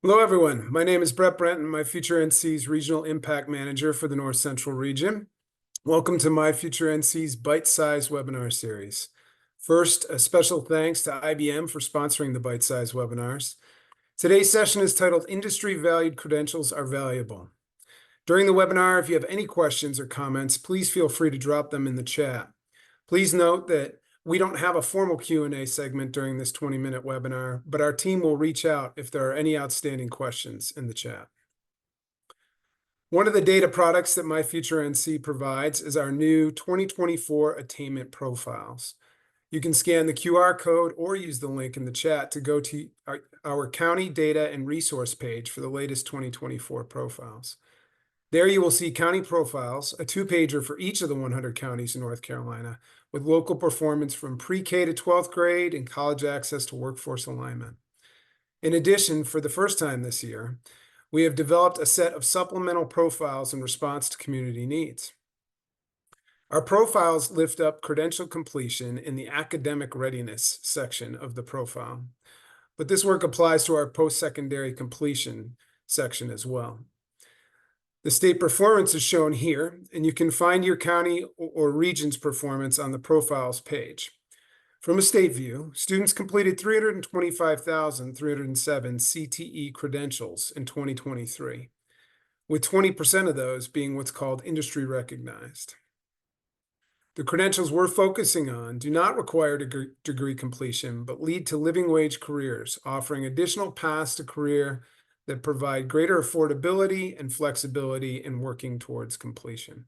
Hello, everyone. My name is Brett Brent, and my Future NC's Regional Impact Manager for the North Central region. Welcome to my Future NC's Bite-Size webinar series. First, a special thanks to IBM for sponsoring the Bite-Size webinars. Today's session is titled Industry Valued Credentials Are Valuable. During the webinar, if you have any questions or comments, please feel free to drop them in the chat. Please note that we don't have a formal Q&A segment during this 20-minute webinar, but our team will reach out if there are any outstanding questions in the chat. One of the data products that My Future NC provides is our new 2024 attainment profiles. You can scan the QR code or use the link in the chat to go to our county data and resource page for the latest 2024 profiles. There you will see county profiles, a two-pager for each of the 100 counties in North Carolina, with local performance from pre-K to 12th grade and college access to workforce alignment. In addition, for the first time this year, we have developed a set of supplemental profiles in response to community needs. Our profiles lift up credential completion in the academic readiness section of the profile, but this work applies to our post-secondary completion section as well. The state performance is shown here, and you can find your county or region's performance on the profiles page. From a state view, students completed 325,307 CTE credentials in 2023, with 20% of those being what's called industry recognized. The credentials we're focusing on do not require degree completion, but lead to living wage careers, offering additional paths to career that provide greater affordability and flexibility in working towards completion.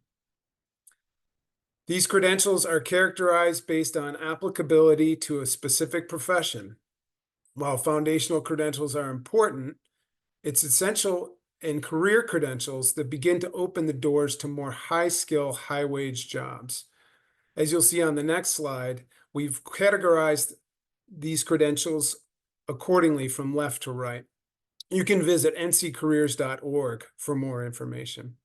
These credentials are characterized based on applicability to a specific profession. While foundational credentials are important, it's essential in career credentials that begin to open the doors to more high-skill, high-wage jobs. As you'll see on the next slide, we've categorized these credentials accordingly from left to right. You can visit nccareers.org for more information.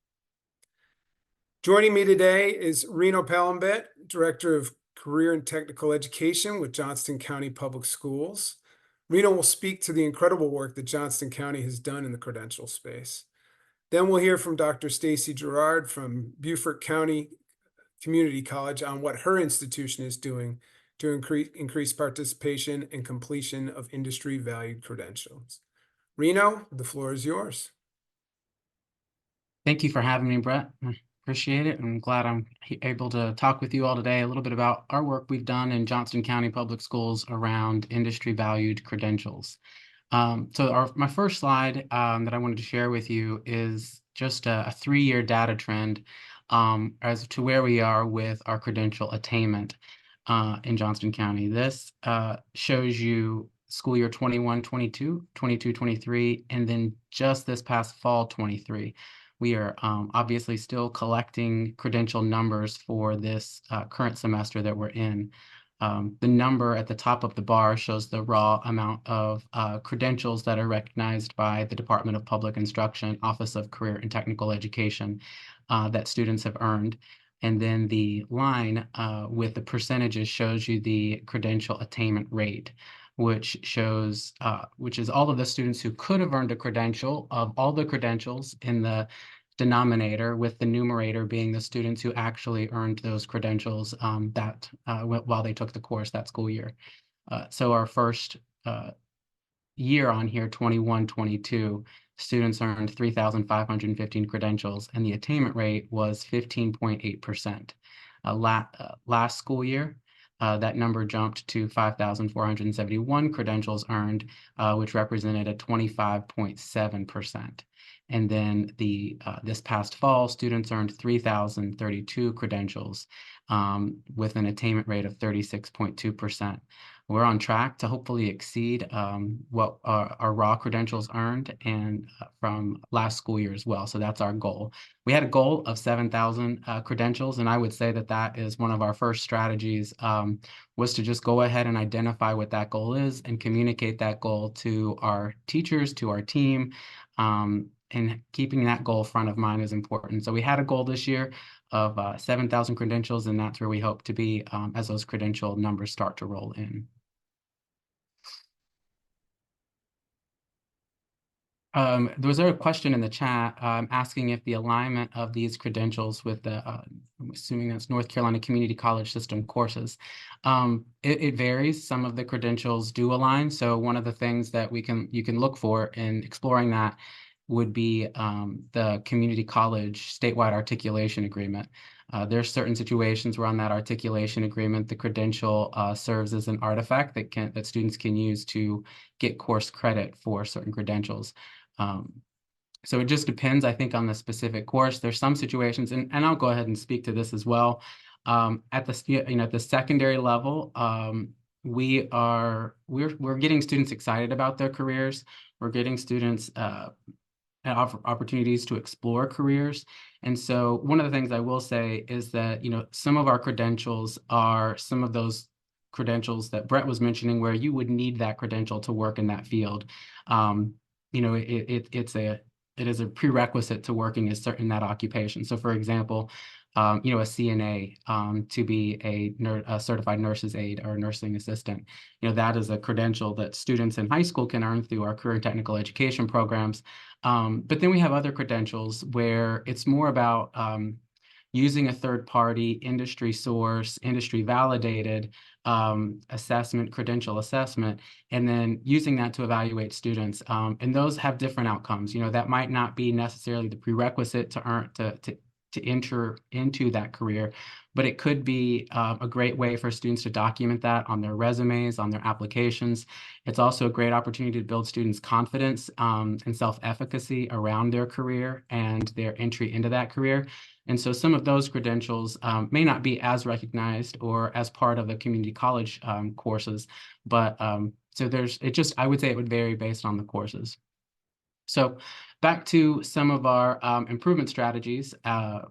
Joining me today is Reno Palambet, Director of Career and Technical Education with Johnston County Public Schools. Reno will speak to the incredible work that Johnston County has done in the credential space. Then we'll hear from Dr. Stacy Gerard from Beaufort County Community College on what her institution is doing to increase participation and completion of industry-valued credentials. Reno, the floor is yours. Thank you for having me, Brett. Appreciate it. I'm glad I'm able to talk with you all today a little bit about our work we've done in Johnston County Public Schools around industry-valued credentials. My first slide that I wanted to share with you is just a 3-year data trend as to where we are with our credential attainment in Johnston County. This shows you school year 21-22, 22-23, and then just this past fall 23. We are obviously still collecting credential numbers for this current semester that we're in. The number at the top of the bar shows the raw amount of credentials that are recognized by the Department of Public Instruction, Office of Career and Technical Education that students have earned. And then the line with the percentages shows you the credential attainment rate, which shows, which is all of the students who could have earned a credential of all the credentials in the denominator, with the numerator being the students who actually earned those credentials while they took the course that school year. So our first year on here, 21-22, students earned 3,515 credentials, and the attainment rate was 15.8%. Last school year, that number jumped to 5,471 credentials earned, which represented a 25.7%. And then this past fall, students earned 3,032 credentials with an attainment rate of 36.2%. We're on track to hopefully exceed what our raw credentials earned and from last school year as well. So that's our goal. We had a goal of 7,000 credentials, and I would say that that is one of our first strategies was to just go ahead and identify what that goal is and communicate that goal to our teachers, to our team, and keeping that goal front of mind is important. So we had a goal this year of 7,000 credentials, and that's where we hope to be as those credential numbers start to roll in. There was a question in the chat asking if the alignment of these credentials with the, I'm assuming that's North Carolina Community College System courses. It varies. Some of the credentials do align. So one of the things that you can look for in exploring that would be the community college statewide articulation agreement. There are certain situations where on that articulation agreement, the credential serves as an artifact that students can use to get course credit for certain credentials. Um, so it just depends, I think, on the specific course. There's some situations, and I'll go ahead and speak to this as well. At the secondary level, we're getting students excited about their careers. We're getting students opportunities to explore careers. And so one of the things I will say is that, some of our credentials are some of those credentials that Brett was mentioning where you would need that credential to work in that field. It is a prerequisite to working in that occupation. So for example, a CNA to be a certified nurse's aide or nursing assistant. That is a credential that students in high school can earn through our career and technical education programs. But then we have other credentials where it's more about using a third-party industry source, industry validated credential assessment, and then using that to evaluate students. And those have different outcomes. That might not be necessarily the prerequisite to enter into that career, but it could be a great way for students to document that on their resumes, on their applications. It's also a great opportunity to build students' confidence and self-efficacy around their career and their entry into that career. And so some of those credentials may not be as recognized or as part of the community college courses, but I would say it would vary based on the courses. So back to some of our improvement strategies,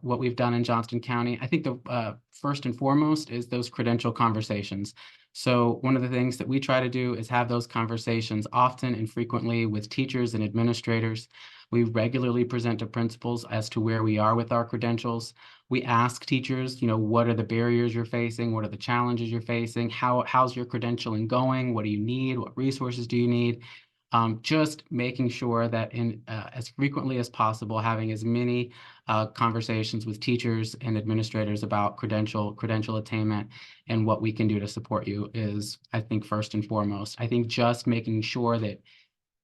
what we've done in Johnston County. I think the first and foremost is those credential conversations. So one of the things that we try to do is have those conversations often and frequently with teachers and administrators. We regularly present to principals as to where we are with our credentials. We ask teachers, what are the barriers you're facing? What are the challenges you're facing? How's your credentialing going? What do you need? What resources do you need? Just making sure that as frequently as possible, having as many conversations with teachers and administrators about credential attainment and what we can do to support you is, I think, first and foremost. I think just making sure that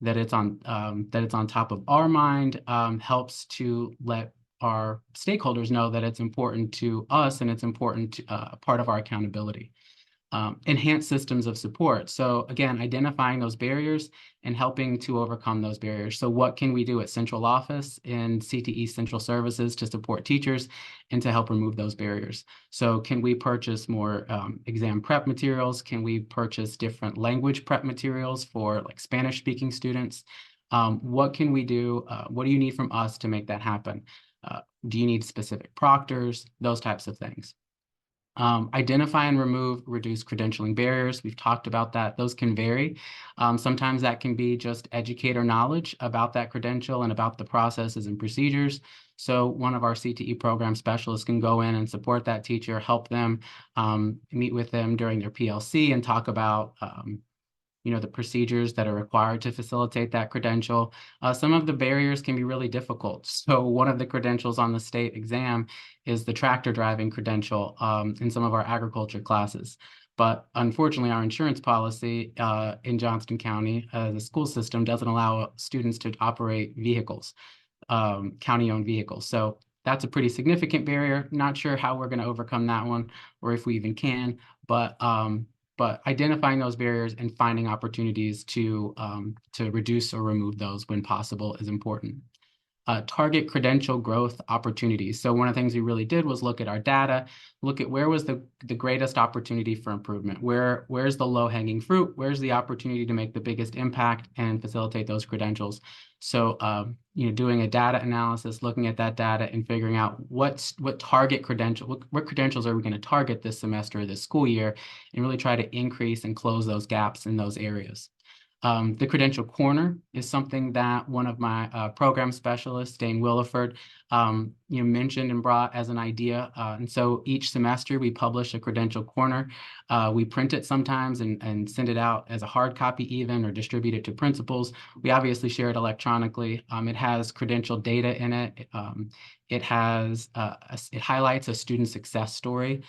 it's on top of our mind helps to let our stakeholders know that it's important to us and it's important part of our accountability. Enhanced systems of support. So again, identifying those barriers and helping to overcome those barriers. So what can we do at central office and CTE central services to support teachers and to help remove those barriers? So can we purchase more exam prep materials? Can we purchase different language prep materials for like Spanish speaking students? What can we do? What do you need from us to make that happen? Do you need specific proctors? Those types of things. Identify and reduce credentialing barriers. We've talked about that. Those can vary. Sometimes that can be just educator knowledge about that credential and about the processes and procedures. So one of our CTE program specialists can go in and support that teacher, help them, meet with them during their PLC and talk about the procedures that are required to facilitate that credential. Some of the barriers can be really difficult. So one of the credentials on the state exam is the tractor driving credential in some of our agriculture classes. But unfortunately, our insurance policy in Johnston County, the school system doesn't allow students to operate vehicles, county-owned vehicles. So that's a pretty significant barrier. Not sure how we're going to overcome that one or if we even can, but identifying those barriers and finding opportunities to reduce or remove those when possible is important. Target credential growth opportunities. So one of the things we really did was look at our data, look at where was the greatest opportunity for improvement, where's the low-hanging fruit, where's the opportunity to make the biggest impact and facilitate those credentials. So doing a data analysis, looking at that data and figuring out what credentials are we going to target this semester or this school year, and really try to increase and close those gaps in those areas. The Credential Corner is something that one of my program specialists, Dane Williford, mentioned and brought as an idea. And so each semester we publish a credential corner. We print it sometimes and send it out as a hard copy even, or distribute it to principals. We obviously share it electronically. It has credential data in it. It highlights a student success story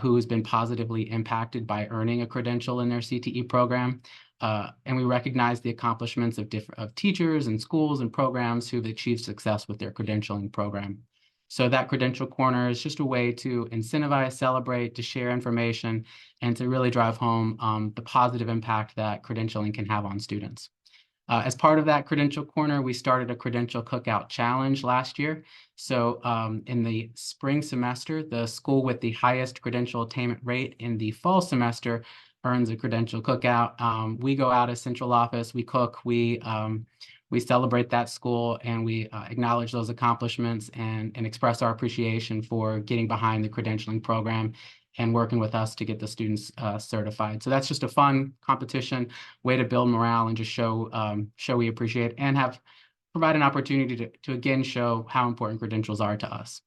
who has been positively impacted by earning a credential in their CTE program. And we recognize the accomplishments of teachers and schools and programs who've achieved success with their credentialing program. So that Credential Corner is just a way to incentivize, celebrate, to share information, and to really drive home the positive impact that credentialing can have on students. As part of that Credential Corner, we started a Credential Cookout Challenge last year. So in the spring semester, the school with the highest credential attainment rate in the fall semester earns a Credential Cookout. We go out as central office, we cook, we celebrate that school, and we acknowledge those accomplishments and express our appreciation for getting behind the credentialing program and working with us to get the students certified. So that's just a fun competition, way to build morale and just show we appreciate and provide an opportunity to again show how important credentials are to us.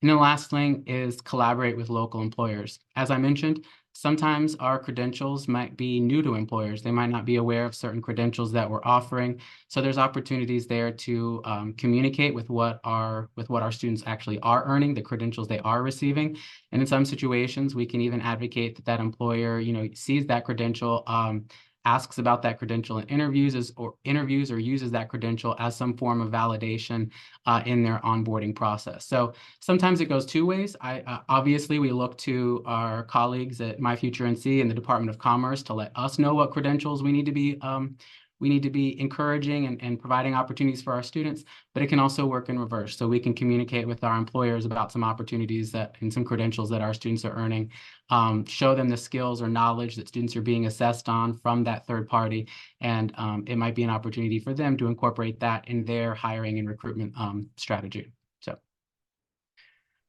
And the last thing is collaborate with local employers. As I mentioned, sometimes our credentials might be new to employers. They might not be aware of certain credentials that we're offering. So there's opportunities there to communicate with what our students actually are earning, the credentials they are receiving. And in some situations, we can even advocate that that employer, sees that credential, asks about that credential in interviews or uses that credential as some form of validation in their onboarding process. So sometimes it goes two ways. Obviously, we look to our colleagues at My Future NC and the Department of Commerce to let us know what credentials we need to be encouraging and providing opportunities for our students, but it can also work in reverse. So we can communicate with our employers about some opportunities and some credentials that our students are earning, show them the skills or knowledge that students are being assessed on from that third party. And it might be an opportunity for them to incorporate that in their hiring and recruitment strategy. So I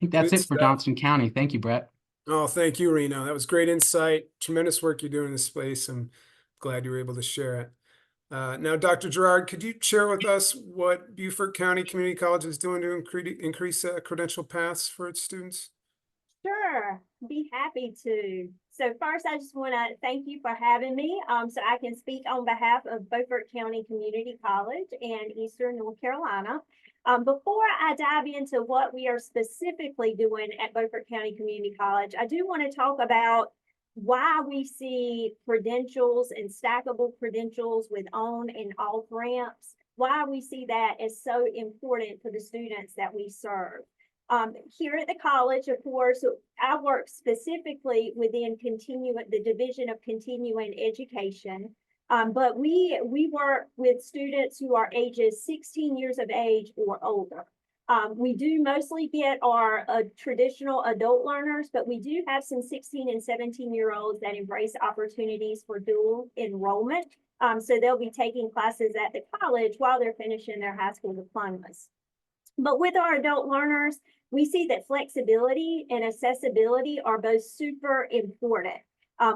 think that's Good it for stuff. Johnston County. Thank you, Brett. Oh, thank you, Reno. That was great insight. Tremendous work you're doing in this space. I'm glad you were able to share it. Now, Dr. Gerard, could you share with us what Beaufort County Community College is doing to increase credential paths for its students? Sure, be happy to. So first, I just want to thank you for having me so I can speak on behalf of Beaufort County Community College and Eastern North Carolina. Before I dive into what we are specifically doing at Beaufort County Community College, I do want to talk about why we see credentials and stackable credentials with on and off ramps, why we see that as so important for the students that we serve. Here at the college, of course, I work specifically within the Division of Continuing Education. But we work with students who are ages 16 years of age or older. We do mostly get our traditional adult learners, but we do have some 16 and 17-year-olds that embrace opportunities for dual enrollment. So they'll be taking classes at the college while they're finishing their high school diplomas. But with our adult learners, we see that flexibility and accessibility are both super important.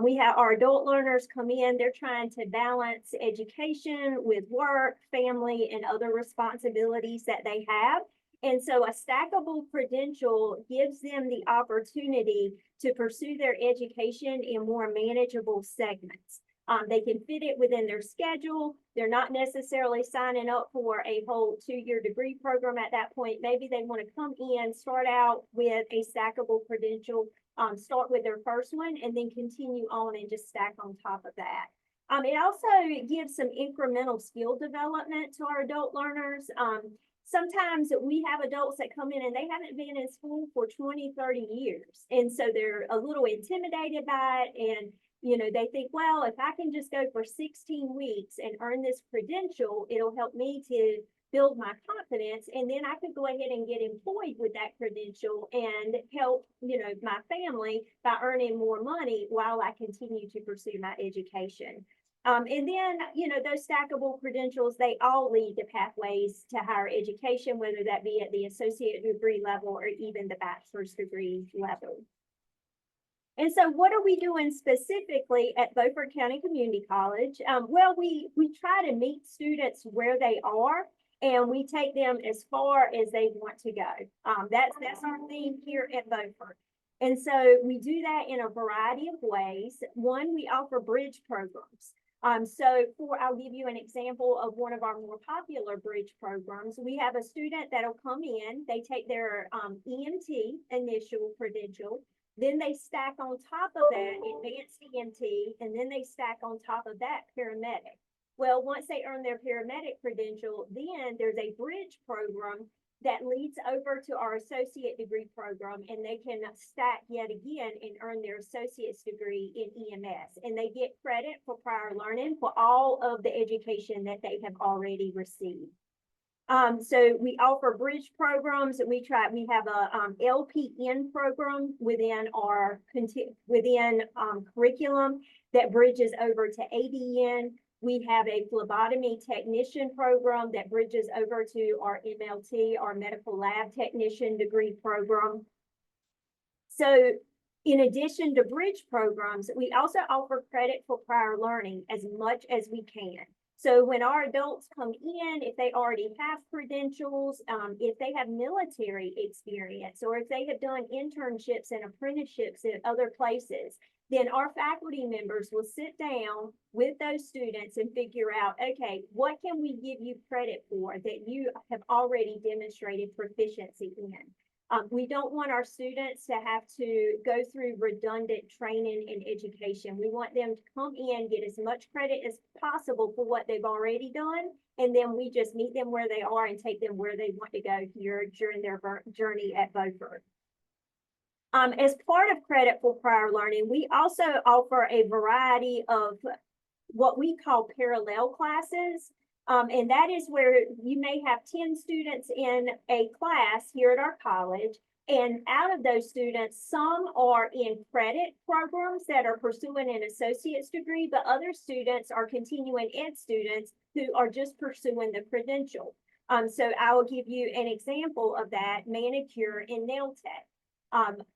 We have our adult learners come in, they're trying to balance education with work, family, and other responsibilities that they have. And so a stackable credential gives them the opportunity to pursue their education in more manageable segments. They can fit it within their schedule. They're not necessarily signing up for a whole 2-year degree program at that point. Maybe they want to come in, start out with a stackable credential, start with their first one, and then continue on and just stack on top of that. It also gives some incremental skill development to our adult learners. Sometimes we have adults that come in and they haven't been in school for 20, 30 years. And so they're a little intimidated by it. And they think, well, if I can just go for 16 weeks and earn this credential, it'll help me to build my confidence. And then I could go ahead and get employed with that credential and help, my family by earning more money while I continue to pursue my education. And then, those stackable credentials, they all lead to pathways to higher education, whether that be at the associate degree level or even the bachelor's degree level. And so what are we doing specifically at Beaufort County Community College? Well, we try to meet students where they are and we take them as far as they want to go. That's our theme here at Beaufort. And so we do that in a variety of ways. One, we offer bridge programs. I'll give you an example of one of our more popular bridge programs. We have a student that'll come in, they take their EMT initial credential, then they stack on top of that advanced EMT, and then they stack on top of that paramedic. Well, once they earn their paramedic credential, then there's a bridge program that leads over to our associate degree program, and they can stack yet again and earn their associate's degree in EMS. And they get credit for prior learning for all of the education that they have already received. So we offer bridge programs. We have a LPN program within our curriculum that bridges over to ADN. We have a phlebotomy technician program that bridges over to our MLT, our medical lab technician degree program. So in addition to bridge programs, we also offer credit for prior learning as much as we can. So when our adults come in, if they already have credentials, if they have military experience, or if they have done internships and apprenticeships in other places, then our faculty members will sit down with those students and figure out, okay, what can we give you credit for that you have already demonstrated proficiency in? We don't want our students to have to go through redundant training and education. We want them to come in, get as much credit as possible for what they've already done, and then we just meet them where they are and take them where they want to go here during their journey at Beaufort. As part of credit for prior learning, we also offer a variety of what we call parallel classes. And that is where you may have 10 students in a class here at our college. And out of those students, some are in credit programs that are pursuing an associate's degree, but other students are continuing ed students who are just pursuing the credential. So I will give you an example of that, manicure and nail tech.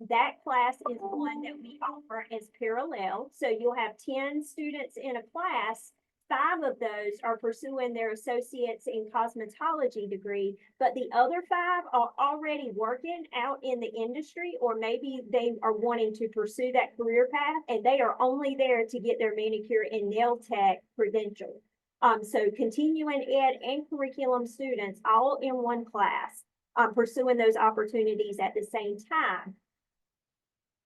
That class is one that we offer as parallel. So you'll have 10 students in a class. 5 of those are pursuing their associates in cosmetology degree, but the other 5 are already working out in the industry, or maybe they are wanting to pursue that career path and they are only there to get their manicure and nail tech credential. So continuing ed and curriculum students all in one class, pursuing those opportunities at the same time.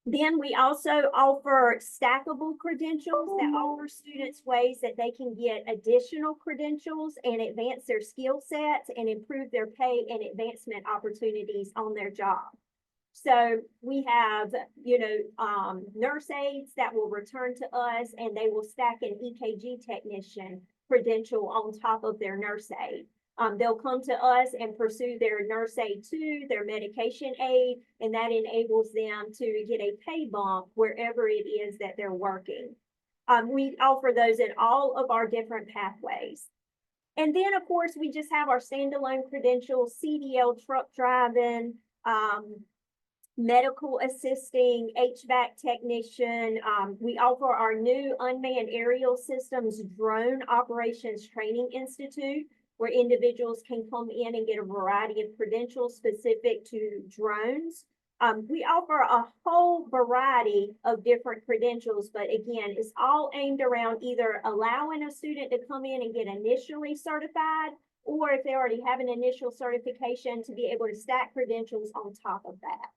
Then we also offer stackable credentials that offer students ways that they can get additional credentials and advance their skill sets and improve their pay and advancement opportunities on their job. So we have, nurse aides that will return to us and they will stack an EKG technician credential on top of their nurse aide. They'll come to us and pursue their nurse aide 2, their medication aide, and that enables them to get a pay bump wherever it is that they're working. We offer those in all of our different pathways. And then, of course, we just have our standalone credentials, CDL truck driving, medical assisting, HVAC technician. We offer our new unmanned aerial systems drone operations training institute, where individuals can come in and get a variety of credentials specific to drones. We offer a whole variety of different credentials, but again, it's all aimed around either allowing a student to come in and get initially certified, or if they already have an initial certification, to be able to stack credentials on top of that.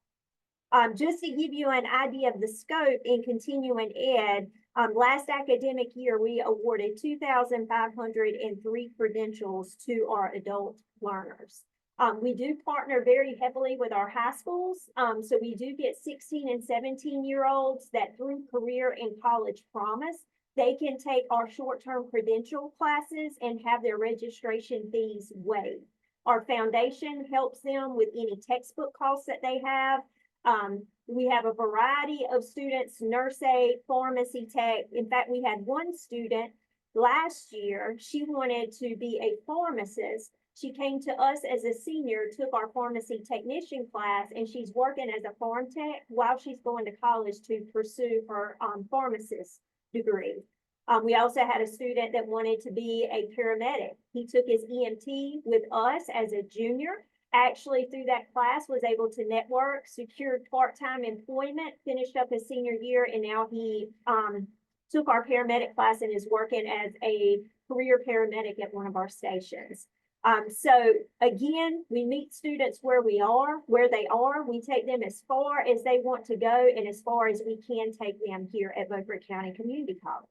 Just to give you an idea of the scope in continuing ed, last academic year, we awarded 2,503 credentials to our adult learners. We do partner very heavily with our high schools. So we do get 16 and 17-year-olds that through career and college promise, they can take our short-term credential classes and have their registration fees waived. Our foundation helps them with any textbook costs that they have. We have a variety of students, nurse aide, pharmacy tech. In fact, we had one student last year, she wanted to be a pharmacist. She came to us as a senior, took our pharmacy technician class, and she's working as a pharm tech while she's going to college to pursue her pharmacist degree. We also had a student that wanted to be a paramedic. He took his EMT with us as a junior. Actually, through that class, was able to network, secured part-time employment, finished up his senior year, and now he took our paramedic class and is working as a career paramedic at one of our stations. So again, we meet students where they are. We take them as far as they want to go and as far as we can take them here at Beaufort County Community College.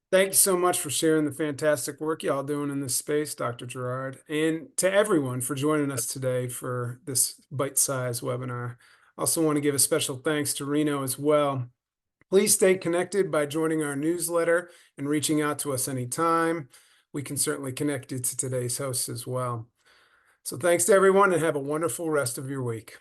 Thank you so much for sharing the fantastic work y'all doing in this space, Dr. Gerard, and to everyone for joining us today for this bite-sized webinar. I also want to give a special thanks to Reno as well. Please stay connected by joining our newsletter and reaching out to us anytime. We can certainly connect you to today's hosts as well. So thanks to everyone and have a wonderful rest of your week.